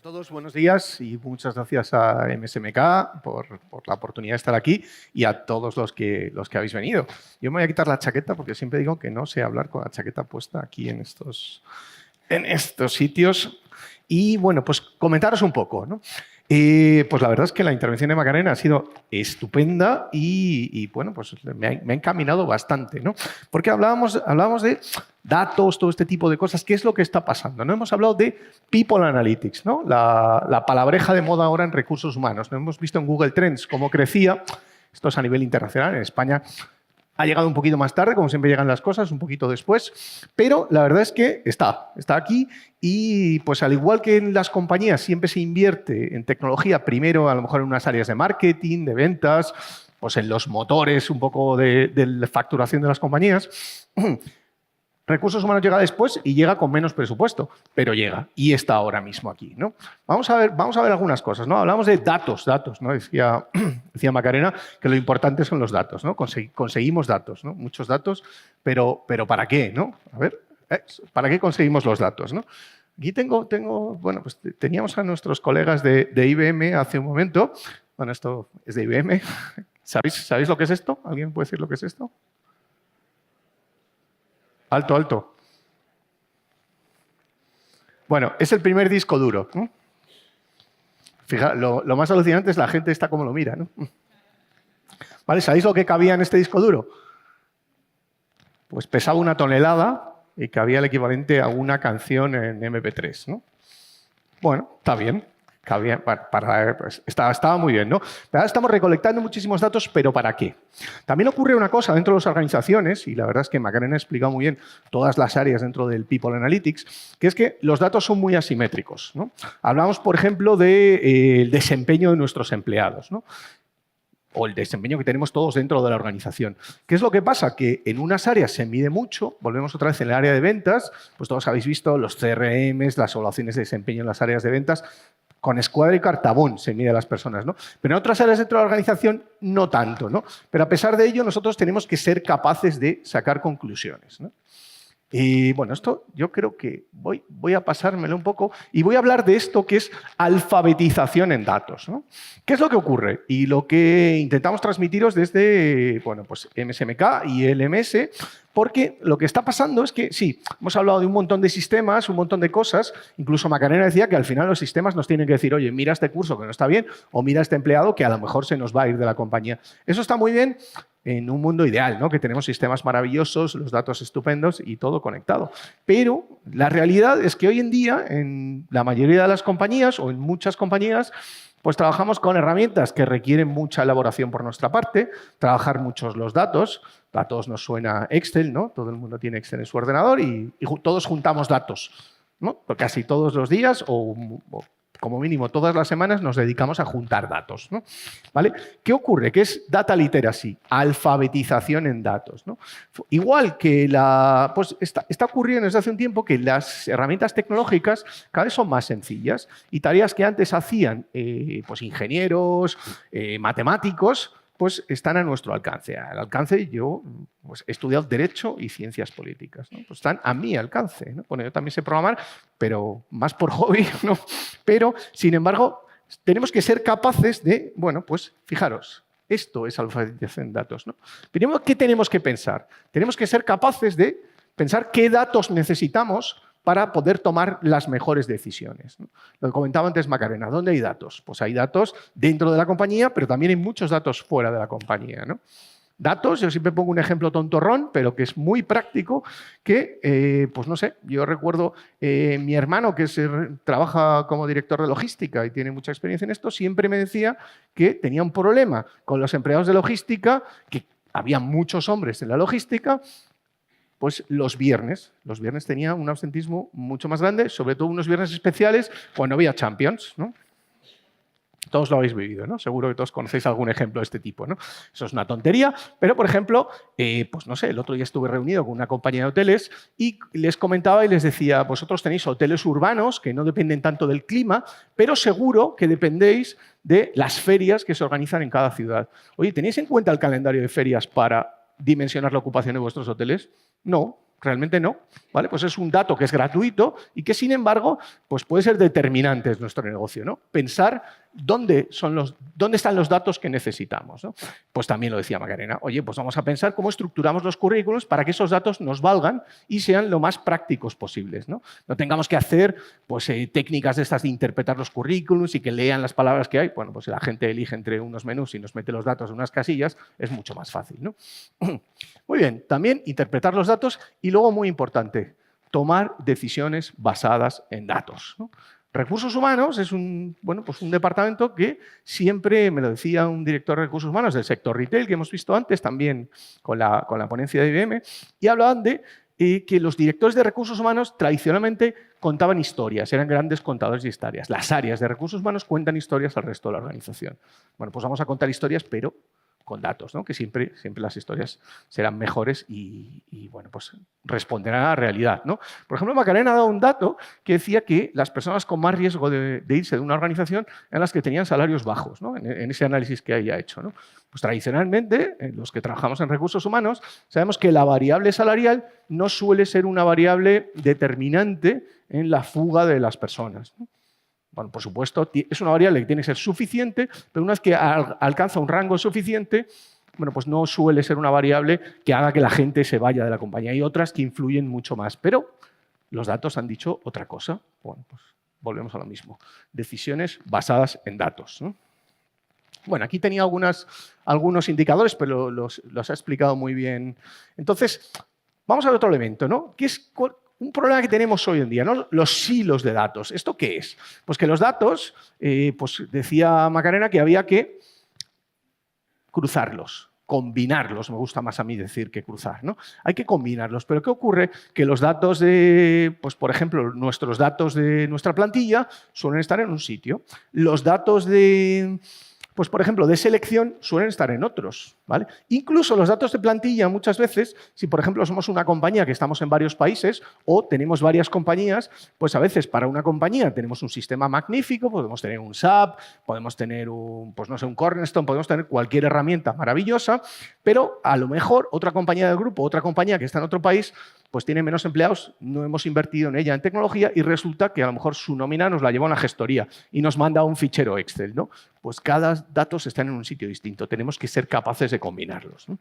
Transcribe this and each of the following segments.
todos, buenos días y muchas gracias a MSMK por la oportunidad de estar aquí y a todos los que habéis venido. Yo me voy a quitar la chaqueta porque siempre digo que no sé hablar con la chaqueta puesta aquí en estos sitios. Y bueno, pues comentaros un poco, ¿no? Pues la verdad es que la intervención de Macarena ha sido estupenda y bueno, pues me ha encaminado bastante, ¿no? Porque hablábamos de datos, todo este tipo de cosas. ¿Qué es lo que está pasando? ¿No? Hemos hablado de People Analytics, ¿no? La palabreja de moda ahora en recursos humanos. ¿No? Hemos visto en Google Trends cómo crecía. Esto es a nivel internacional. En España ha llegado un poquito más tarde, como siempre llegan las cosas, un poquito después, pero la verdad es que está aquí y pues al igual que en las compañías siempre se invierte en tecnología, primero a lo mejor en unas áreas de marketing, de ventas, pues en los motores un poco de la facturación de las compañías. Recursos humanos llega después y llega con menos presupuesto, pero llega y está ahora mismo aquí, ¿no? Vamos a ver algunas cosas, ¿no? Hablamos de datos, ¿no? Decía Macarena que lo importante son los datos, ¿no? Conseguimos datos, ¿no? Muchos datos, pero ¿para qué, no? A ver, ¿para qué conseguimos los datos, no? Aquí bueno, pues teníamos a nuestros colegas de IBM hace un momento. Bueno, esto es de IBM. ¿Sabéis lo que es esto? ¿Alguien puede decir lo que es esto? Alto, alto. Bueno, es el primer disco duro, ¿no? Fijaos, lo más alucinante es la gente esta como lo mira, ¿no? ¿Vale? ¿Sabéis lo que cabía en este disco duro? Pues pesaba 1 tonelada y cabía el equivalente a una canción en MP3, ¿no? Bueno, está bien. Pues estaba muy bien, ¿no? Pero ahora estamos recolectando muchísimos datos, pero ¿para qué? También ocurre una cosa dentro de las organizaciones, y la verdad es que Macarena ha explicado muy bien todas las áreas dentro del People Analytics, que es que los datos son muy asimétricos, ¿no? Hablamos, por ejemplo, del desempeño de nuestros empleados, ¿no? O el desempeño que tenemos todos dentro de la organización. ¿Qué es lo que pasa? Que en unas áreas se mide mucho, volvemos otra vez en el área de ventas, pues todos habéis visto los CRMs, las evaluaciones de desempeño en las áreas de ventas. Con escuadra y cartabón se mide a las personas, ¿no? Pero en otras áreas dentro de la organización no tanto, ¿no? Pero a pesar de ello, nosotros tenemos que ser capaces de sacar conclusiones, ¿no? Y bueno, esto yo creo que voy a pasármelo un poco y voy a hablar de esto que es alfabetización en datos, ¿no? ¿Qué es lo que ocurre? Y lo que intentamos transmitiros desde, bueno, pues MSMK y LMS, porque lo que está pasando es que, sí, hemos hablado de un montón de sistemas, un montón de cosas, incluso Macarena decía que al final los sistemas nos tienen que decir, oye, mira este curso que no está bien, o mira este empleado que a lo mejor se nos va a ir de la compañía. Eso está muy bien en un mundo ideal, ¿no? Que tenemos sistemas maravillosos, los datos estupendos y todo conectado. Pero la realidad es que hoy en día, en la mayoría de las compañías, o en muchas compañías, pues trabajamos con herramientas que requieren mucha elaboración por nuestra parte, trabajar muchos los datos. A todos nos suena Excel, ¿no? Todo el mundo tiene Excel en su ordenador y todos juntamos datos, ¿no? Casi todos los días o como mínimo todas las semanas nos dedicamos a juntar datos, ¿no? ¿Vale? ¿Qué ocurre? ¿Qué es data literacy? Alfabetización en datos, ¿no? Igual que pues está ocurriendo desde hace un tiempo que las herramientas tecnológicas cada vez son más sencillas y tareas que antes hacían pues ingenieros, matemáticos, pues están a nuestro alcance. Al alcance, yo pues, he estudiado Derecho y Ciencias Políticas, ¿no? Pues están a mi alcance, ¿no? Bueno, yo también sé programar, pero más por hobby, ¿no? Pero, sin embargo, tenemos que ser capaces de, bueno, pues fijaros, esto es alfabetización en datos, ¿no? Primero, ¿qué tenemos que pensar? Tenemos que ser capaces de pensar qué datos necesitamos para poder tomar las mejores decisiones, ¿no? Lo que comentaba antes Macarena, ¿dónde hay datos? Pues hay datos dentro de la compañía, pero también hay muchos datos fuera de la compañía, ¿no? Datos, yo siempre pongo un ejemplo tontorrón, pero que es muy práctico, que, pues no sé, yo recuerdo mi hermano que trabaja como director de logística y tiene mucha experiencia en esto, siempre me decía que tenía un problema con los empleados de logística, que había muchos hombres en la logística. Pues los viernes tenía un absentismo mucho más grande, sobre todo unos viernes especiales cuando había Champions, ¿no? Todos lo habéis vivido, ¿no? Seguro que todos conocéis algún ejemplo de este tipo, ¿no? Eso es una tontería, pero, por ejemplo, pues no sé, el otro día estuve reunido con una compañía de hoteles y les comentaba y les decía, vosotros tenéis hoteles urbanos que no dependen tanto del clima, pero seguro que dependéis de las ferias que se organizan en cada ciudad. Oye, ¿tenéis en cuenta el calendario de ferias para dimensionar la ocupación de vuestros hoteles? No. realmente no. ¿Vale? Pues es un dato que es gratuito y que, sin embargo, pues puede ser determinante en nuestro negocio, ¿no? Pensar dónde están los datos que necesitamos, ¿no? Pues también lo decía Macarena. Oye, pues vamos a pensar cómo estructuramos los currículos para que esos datos nos valgan y sean lo más prácticos posibles, ¿no? No tengamos que hacer pues, técnicas de estas de interpretar los currículos y que lean las palabras que hay. Bueno, pues si la gente elige entre unos menús y nos mete los datos en unas casillas, es mucho más fácil, ¿no? Muy bien, también interpretar los datos y luego, muy importante, tomar decisiones basadas en datos, ¿no? Recursos humanos es un departamento que siempre, me lo decía un director de recursos humanos del sector retail que hemos visto antes, también con la ponencia de IBM, y hablaban de que los directores de recursos humanos tradicionalmente contaban historias, eran grandes contadores de historias. Las áreas de recursos humanos cuentan historias al resto de la organización. Bueno, pues vamos a contar historias, pero con datos, ¿no? Que siempre las historias serán mejores y bueno, pues responderán a la realidad, ¿no? Por ejemplo, Macarena ha dado un dato que decía que las personas con más riesgo de irse de una organización eran las que tenían salarios bajos, ¿no? En ese análisis que ella ha hecho, ¿no? Pues tradicionalmente, los que trabajamos en recursos humanos, sabemos que la variable salarial no suele ser una variable determinante en la fuga de las personas, ¿no? Bueno, por supuesto, es una variable que tiene que ser suficiente, pero una vez que alcanza un rango suficiente, bueno, pues no suele ser una variable que haga que la gente se vaya de la compañía. Hay otras que influyen mucho más, pero los datos han dicho otra cosa. Bueno, pues volvemos a lo mismo. Decisiones basadas en datos, ¿no? Bueno, aquí tenía algunos indicadores, pero los ha explicado muy bien. Entonces, vamos al otro elemento, ¿no? ¿Qué es un problema que tenemos hoy en día, ¿no? Los silos de datos. ¿Esto qué es? Pues que los datos, pues decía Macarena que había que cruzarlos, combinarlos. Me gusta más a mí decir que cruzar, ¿no? Hay que combinarlos. Pero ¿qué ocurre? Que los datos pues por ejemplo, nuestros datos de nuestra plantilla suelen estar en un sitio. Los datos pues por ejemplo, de selección suelen estar en otros, ¿vale? Incluso los datos de plantilla muchas veces, si por ejemplo somos una compañía que estamos en varios países o tenemos varias compañías, pues a veces para una compañía tenemos un sistema magnífico, podemos tener un SAP, podemos tener un Cornerstone, podemos tener cualquier herramienta maravillosa, pero a lo mejor otra compañía del grupo, otra compañía que está en otro país, pues tiene menos empleados, no hemos invertido en ella en tecnología y resulta que a lo mejor su nómina nos la lleva a una gestoría y nos manda un fichero Excel, ¿no? Pues cada datos están en un sitio distinto, tenemos que ser capaces de combinarlos, ¿no?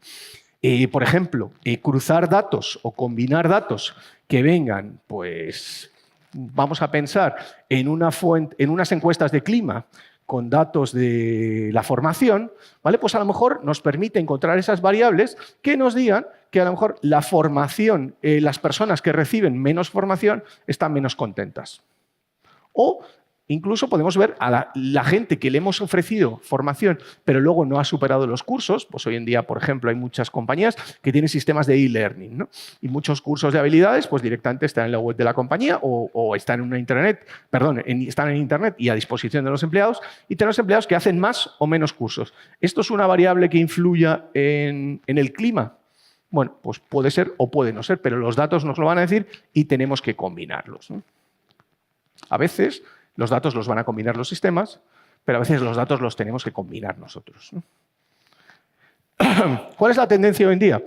Por ejemplo, cruzar datos o combinar datos que vengan, pues vamos a pensar en unas encuestas de clima con datos de la formación, ¿vale? Pues a lo mejor nos permite encontrar esas variables que nos digan que a lo mejor la formación, las personas que reciben menos formación están menos contentas. O incluso podemos ver a la gente que le hemos ofrecido formación, pero luego no ha superado los cursos. Pues hoy en día, por ejemplo, hay muchas compañías que tienen sistemas de e-learning, ¿no? Y muchos cursos de habilidades, pues directamente están en la web de la compañía o están en están en Internet y a disposición de los empleados. Y tenemos empleados que hacen más o menos cursos. ¿Esto es una variable que influya en el clima? Bueno, pues puede ser o puede no ser, pero los datos nos lo van a decir y tenemos que combinarlos, ¿no? A veces los datos los van a combinar los sistemas, pero a veces los datos los tenemos que combinar nosotros, ¿no? ¿Cuál es la tendencia hoy en día?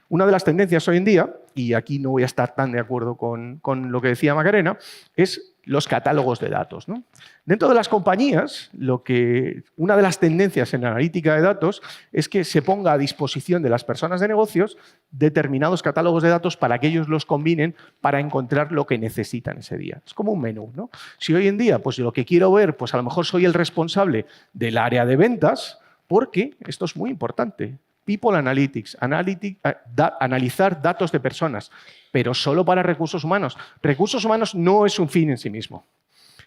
Una de las tendencias hoy en día, y aquí no voy a estar tan de acuerdo con lo que decía Macarena, es los catálogos de datos, ¿no? Dentro de las compañías, una de las tendencias en la analítica de datos es que se ponga a disposición de las personas de negocios determinados catálogos de datos para que ellos los combinen para encontrar lo que necesitan ese día. Es como un menú, ¿no? Si hoy en día, pues lo que quiero ver, pues a lo mejor soy el responsable del área de ventas, porque esto es muy importante. People Analytics, analizar datos de personas, pero solo para recursos humanos. Recursos humanos no es un fin en sí mismo.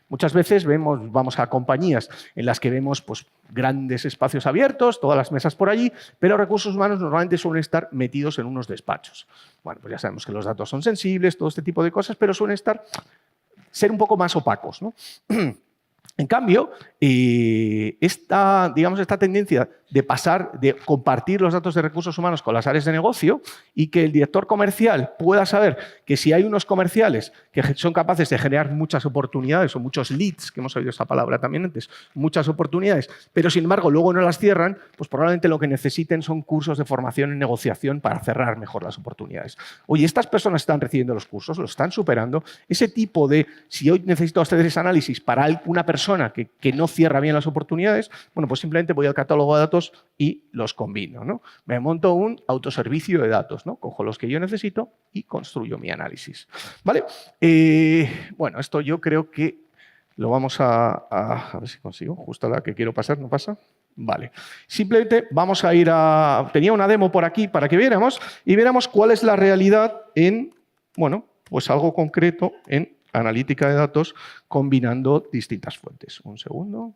Muchas veces vamos a compañías en las que vemos pues, grandes espacios abiertos, todas las mesas por allí, pero recursos humanos normalmente suelen estar metidos en unos despachos. Bueno, pues ya sabemos que los datos son sensibles, todo este tipo de cosas, pero suelen ser un poco más opacos, ¿no? En cambio, esta tendencia de compartir los datos de recursos humanos con las áreas de negocio y que el director comercial pueda saber que si hay unos comerciales que son capaces de generar muchas oportunidades o muchos leads, que hemos oído esa palabra también antes, muchas oportunidades, pero sin embargo luego no las cierran, pues probablemente lo que necesiten son cursos de formación en negociación para cerrar mejor las oportunidades. Oye, estas personas están recibiendo los cursos, los están superando. Ese tipo de, si hoy necesito hacer ese análisis para una persona que no cierra bien las oportunidades, bueno, pues simplemente voy al catálogo de datos y los combino, ¿no? Me monto un autoservicio de datos, ¿no? Cojo los que yo necesito y construyo mi análisis. ¿Vale? Bueno, esto yo creo que lo vamos a ver si consigo. Justo la que quiero pasar, ¿no pasa? Vale. Simplemente vamos a ir a... Tenía una demo por aquí para que viéramos y viéramos cuál es la realidad en, bueno, pues algo concreto en analítica de datos combinando distintas fuentes. Un segundo.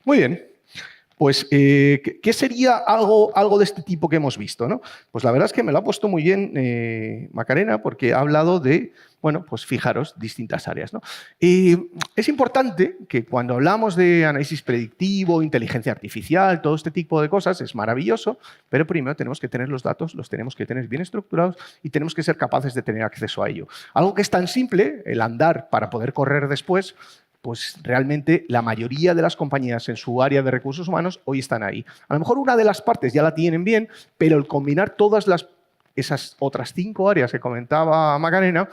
Muy bien. Pues, ¿qué sería algo de este tipo que hemos visto, ¿no? Pues la verdad es que me lo ha puesto muy bien Macarena, porque ha hablado de, bueno, pues fijaros, distintas áreas, ¿no? Es importante que cuando hablamos de análisis predictivo, inteligencia artificial, todo este tipo de cosas, es maravilloso, pero primero tenemos que tener los datos, los tenemos que tener bien estructurados y tenemos que ser capaces de tener acceso a ello. Algo que es tan simple, el andar para poder correr después, pues realmente la mayoría de las compañías en su área de recursos humanos hoy están ahí. A lo mejor una de las partes ya la tienen bien, pero el combinar todas esas otras 5 áreas que comentaba Macarena,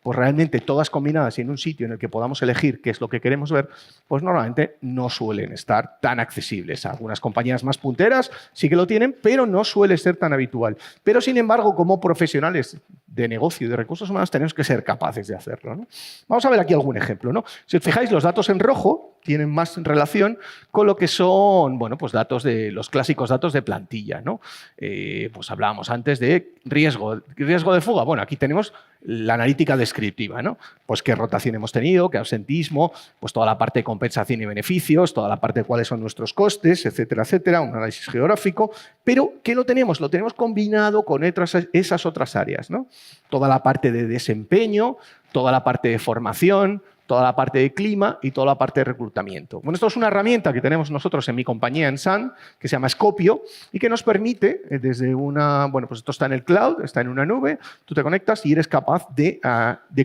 pues realmente todas combinadas y en un sitio en el que podamos elegir qué es lo que queremos ver, pues normalmente no suelen estar tan accesibles. Algunas compañías más punteras sí que lo tienen, pero no suele ser tan habitual. Pero, sin embargo, como profesionales de negocio y de recursos humanos tenemos que ser capaces de hacerlo, ¿no? Vamos a ver aquí algún ejemplo, ¿no? Si os fijáis, los datos en rojo tienen más relación con lo que son, bueno, pues los clásicos datos de plantilla, ¿no? Pues hablábamos antes de riesgo de fuga. Bueno, aquí tenemos la analítica descriptiva, ¿no? Pues qué rotación hemos tenido, qué ausentismo, pues toda la parte de compensación y beneficios, toda la parte de cuáles son nuestros costes, etcétera, etcétera, un análisis geográfico, pero ¿qué lo tenemos? Lo tenemos combinado con esas otras áreas, ¿no? Toda la parte de desempeño, toda la parte de formación, toda la parte de clima y toda la parte de reclutamiento. Bueno, esto es una herramienta que tenemos nosotros en mi compañía en Sun, que se llama Scopio, y que nos permite, desde bueno, pues esto está en el cloud, está en una nube, tú te conectas y eres capaz de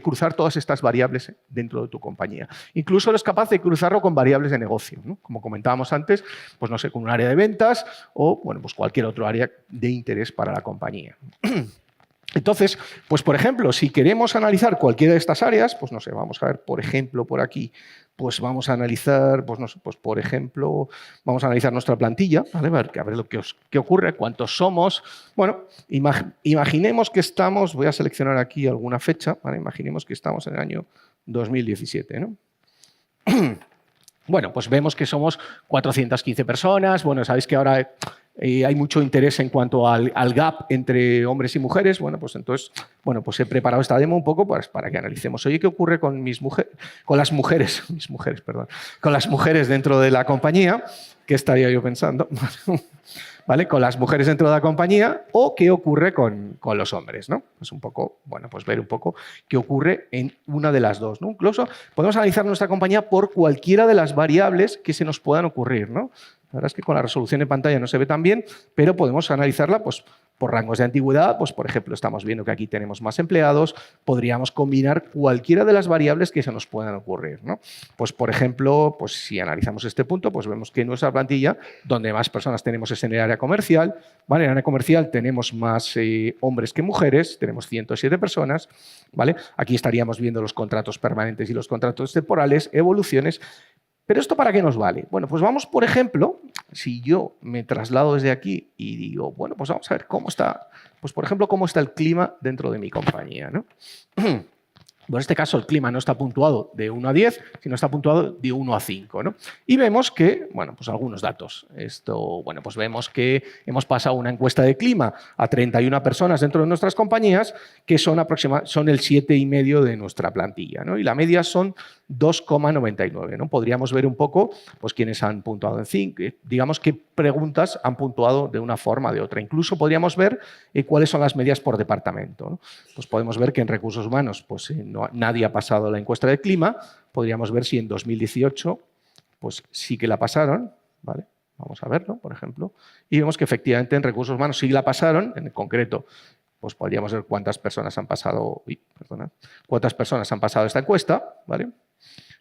cruzar todas estas variables dentro de tu compañía. Incluso eres capaz de cruzarlo con variables de negocio, ¿no? Como comentábamos antes, pues no sé, con un área de ventas o, bueno, pues cualquier otro área de interés para la compañía. Entonces, pues por ejemplo, si queremos analizar cualquiera de estas áreas, pues no sé, vamos a ver, por ejemplo, por aquí, pues vamos a analizar, pues no sé, pues por ejemplo, vamos a analizar nuestra plantilla, ¿vale? A ver lo que ocurre, cuántos somos. Bueno, imaginemos que estamos, voy a seleccionar aquí alguna fecha, ¿vale? Imaginemos que estamos en el año 2017, ¿no? Bueno, pues vemos que somos 415 personas. Bueno, sabéis que ahora hay mucho interés en cuanto al gap entre hombres y mujeres. Bueno, pues entonces, bueno, pues he preparado esta demo un poco pues, para que analicemos. Oye, ¿qué ocurre con las mujeres dentro de la compañía? ¿Qué estaría yo pensando? ¿Vale? Con las mujeres dentro de la compañía o qué ocurre con los hombres, ¿no? Pues un poco, bueno, pues ver un poco qué ocurre en una de las dos, ¿no? Incluso podemos analizar nuestra compañía por cualquiera de las variables que se nos puedan ocurrir, ¿no? La verdad es que con la resolución en pantalla no se ve tan bien, pero podemos analizarla pues, por rangos de antigüedad. Pues, por ejemplo, estamos viendo que aquí tenemos más empleados. Podríamos combinar cualquiera de las variables que se nos puedan ocurrir, ¿no? Pues, por ejemplo, pues, si analizamos este punto, pues vemos que en nuestra plantilla, donde más personas tenemos es en el área comercial. ¿Vale? En el área comercial tenemos más hombres que mujeres, tenemos 107 personas. ¿Vale? Aquí estaríamos viendo los contratos permanentes y los contratos temporales, evoluciones. ¿Pero esto para qué nos vale? Bueno, pues vamos, por ejemplo, si yo me traslado desde aquí y digo, bueno, pues vamos a ver cómo está, pues por ejemplo, cómo está el clima dentro de mi compañía, ¿no? Bueno, en este caso el clima no está puntuado de 1 a 10, sino está puntuado de 1 a 5, ¿no? Y vemos que, bueno, pues algunos datos. Bueno, pues vemos que hemos pasado una encuesta de clima a 31 personas dentro de nuestras compañías, que son el 7,5% de nuestra plantilla, ¿no? Y la media son 2,99, ¿no? Podríamos ver un poco pues, quiénes han puntuado en 5, digamos qué preguntas han puntuado de una forma o de otra. Incluso podríamos ver cuáles son las medias por departamento, ¿no? Pues podemos ver que en recursos humanos pues, no nadie ha pasado la encuesta de clima, podríamos ver si en 2018 pues sí que la pasaron, ¿vale? Vamos a verlo, por ejemplo, y vemos que efectivamente en recursos humanos sí la pasaron, en concreto, pues podríamos ver cuántas personas han pasado, cuántas personas han pasado esta encuesta, ¿vale?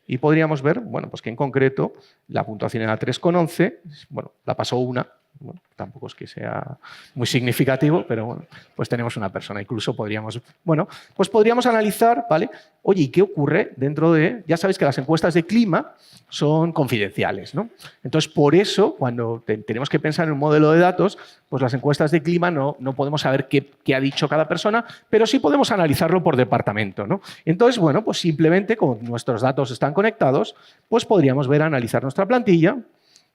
Y podríamos ver, bueno, pues que en concreto la puntuación era 3,11, bueno, la pasó una. Bueno, tampoco es que sea muy significativo, pero bueno, pues tenemos una persona. Incluso podríamos, bueno, pues podríamos analizar, ¿vale? Oye, ¿y qué ocurre dentro de...? Ya sabéis que las encuestas de clima son confidenciales, ¿no? Entonces, por eso, cuando tenemos que pensar en un modelo de datos, pues las encuestas de clima no podemos saber qué ha dicho cada persona, pero sí podemos analizarlo por departamento, ¿no? Entonces, bueno, pues simplemente, como nuestros datos están conectados, pues podríamos ver, analizar nuestra plantilla,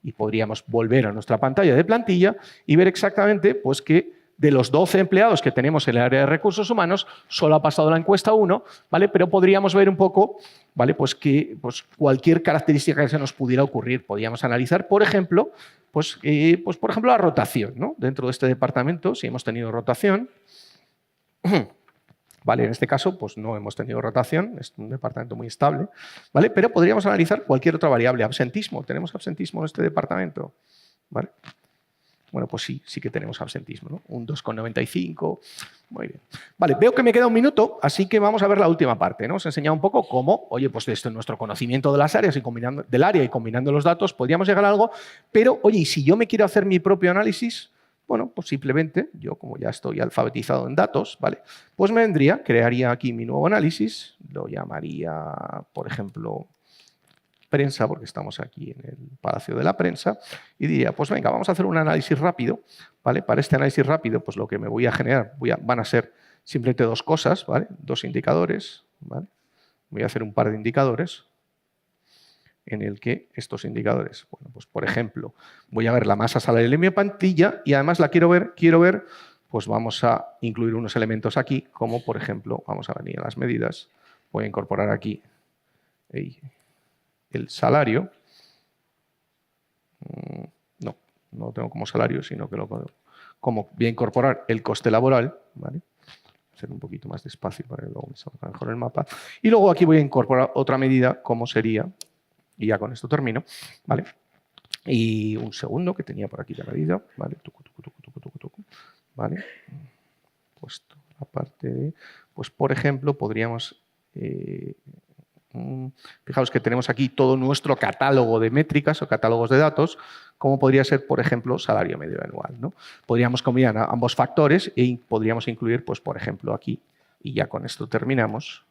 y podríamos volver a nuestra pantalla de plantilla y ver exactamente pues, que de los 12 empleados que tenemos en el área de recursos humanos, solo ha pasado la encuesta 1, ¿vale? Pero podríamos ver un poco, ¿vale? Pues que pues, cualquier característica que se nos pudiera ocurrir. Podríamos analizar, por ejemplo, por ejemplo, la rotación, ¿no? Dentro de este departamento, si hemos tenido rotación. ¿Vale? En este caso, pues no hemos tenido rotación, es un departamento muy estable, ¿vale? Pero podríamos analizar cualquier otra variable. Absentismo, ¿tenemos absentismo en este departamento? ¿Vale? Bueno, pues sí que tenemos absentismo, ¿no? Un 2,95, muy bien. Vale, veo que me queda un minuto, así que vamos a ver la última parte, ¿no? Os he enseñado un poco cómo, oye, pues esto en nuestro conocimiento de las áreas y del área y combinando los datos podríamos llegar a algo, pero, oye, ¿y si yo me quiero hacer mi propio análisis? Bueno, pues simplemente, yo como ya estoy alfabetizado en datos, ¿vale? Pues me vendría, crearía aquí mi nuevo análisis, lo llamaría, por ejemplo, prensa, porque estamos aquí en el Palacio de la Prensa, y diría, pues venga, vamos a hacer un análisis rápido, ¿vale? Para este análisis rápido, pues lo que me voy a generar van a ser simplemente dos cosas, ¿vale? Dos indicadores, ¿vale? Voy a hacer un par de indicadores, en el que estos indicadores, bueno, pues por ejemplo, voy a ver la masa salarial en mi plantilla y además la quiero ver, pues vamos a incluir unos elementos aquí, como por ejemplo, vamos a venir a las medidas, voy a incorporar aquí el salario. No lo tengo como salario, sino que como voy a incorporar el coste laboral, ¿vale? Hacer un poquito más despacio para que luego me salga mejor el mapa. Y luego aquí voy a incorporar otra medida, como sería, y ya con esto termino, ¿vale? Y un segundo que tenía por aquí la medida, ¿vale? ¿Vale? Puesto la parte de... Pues, por ejemplo, podríamos... fijaos que tenemos aquí todo nuestro catálogo de métricas o catálogos de datos, como podría ser, por ejemplo, salario medio anual, ¿no? Podríamos combinar ambos factores y podríamos incluir, pues, por ejemplo, aquí, y ya con esto terminamos.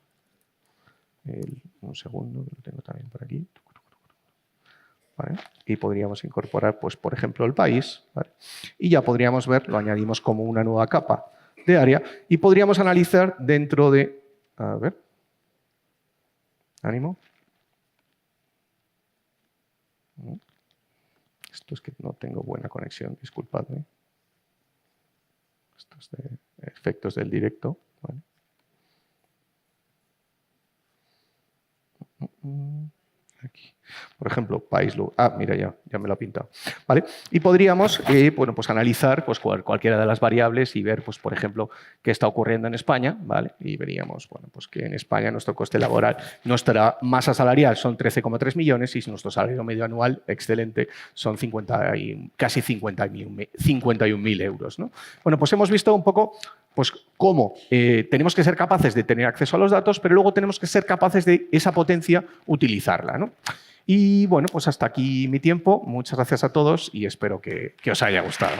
Un segundo, que lo tengo también por aquí. ¿Vale? Y podríamos incorporar, pues, por ejemplo, el país, ¿vale? Y ya podríamos ver, lo añadimos como una nueva capa de área y podríamos analizar dentro de... A ver. Ánimo. Esto es que no tengo buena conexión, disculpadme. Esto es de efectos del directo, ¿vale? Aquí. Por ejemplo, país... mira, ya me lo ha pintado. ¿Vale? Y podríamos bueno, pues analizar pues, cualquiera de las variables y ver, pues, por ejemplo, qué está ocurriendo en España. ¿Vale? Y veríamos bueno, pues que en España nuestro coste laboral, nuestra masa salarial son 13,3 millones y nuestro salario medio anual, excelente, son casi 51.000 euros, ¿no? Bueno, pues hemos visto un poco pues, cómo tenemos que ser capaces de tener acceso a los datos, pero luego tenemos que ser capaces de esa potencia utilizarla, ¿no? Y bueno, pues hasta aquí mi tiempo. Muchas gracias a todos y espero que os haya gustado.